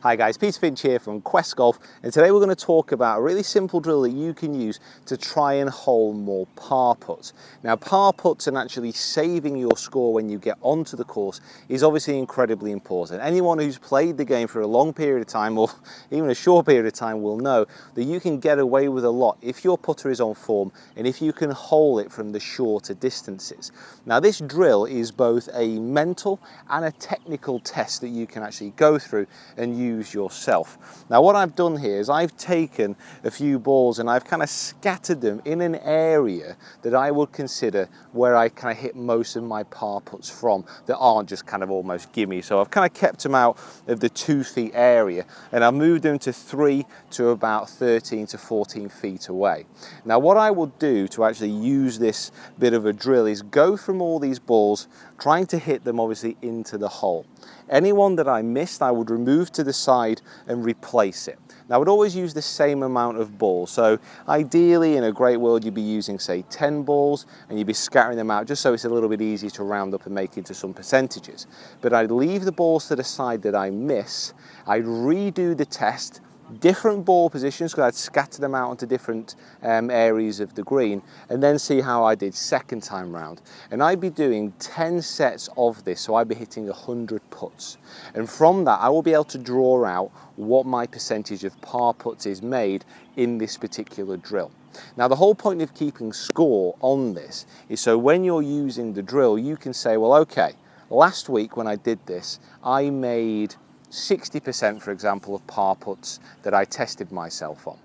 Hi guys, Peter Finch here from Quest Golf, and today we're going to talk about a really simple drill that you can use to try and hole more par putts. Now, par putts and actually saving your score when you get onto the course is obviously incredibly important. Anyone who's played the game for a long period of time or even a short period of time will know that you can get away with a lot if your putter is on form and if you can hole it from the shorter distances. Now, this drill is both a mental and a technical test that you can actually go through and use yourself. Now, what I've done here is I've taken a few balls and I've kind of scattered them in an area that I would consider where I kind of hit most of my par putts from that aren't just kind of almost gimme. So I've kind of kept them out of the 2 feet area and I've moved them to 3 to about 13 to 14 feet away. Now, what I will do to actually use this bit of a drill is go from all these balls, trying to hit them obviously into the hole. Any one that I missed, I would remove to the side and replace it. Now, I would always use the same amount of balls. So ideally, in a great world, you'd be using, say, 10 balls and you'd be scattering them out just so it's a little bit easier to round up and make into some percentages. But I'd leave the balls to the side that I miss. I'd redo the test, different ball positions, because I'd scatter them out into different areas of the green, and then see how I did second time round. And I'd be doing 10 sets of this, so I'd be hitting 100 putts. And from that, I will be able to draw out what my percentage of par putts is made in this particular drill. Now, the whole point of keeping score on this is so when you're using the drill, you can say, well, okay, last week when I did this, I made 60%, for example, of par putts that I tested myself on.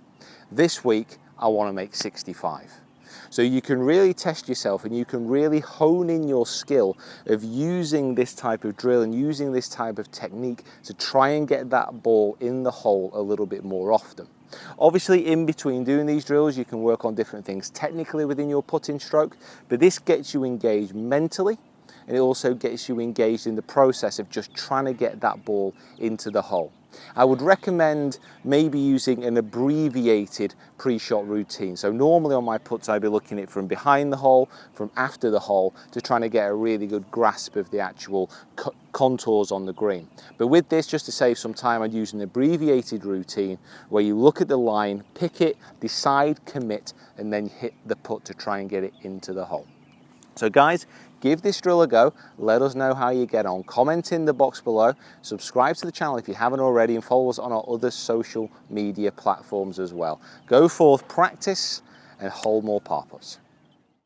This week, I want to make 65. So you can really test yourself and you can really hone in your skill of using this type of drill and using this type of technique to try and get that ball in the hole a little bit more often. Obviously, in between doing these drills, you can work on different things technically within your putting stroke, but this gets you engaged mentally, and it also gets you engaged in the process of just trying to get that ball into the hole. I would recommend maybe using an abbreviated pre-shot routine. So normally on my putts, I'd be looking at it from behind the hole, from after the hole, to trying to get a really good grasp of the actual contours on the green. But with this, just to save some time, I'd use an abbreviated routine where you look at the line, pick it, decide, commit, and then hit the putt to try and get it into the hole. So guys, give this drill a go. Let us know how you get on. Comment in the box below. Subscribe to the channel if you haven't already, and follow us on our other social media platforms as well. Go forth, practice, and hold more par putts.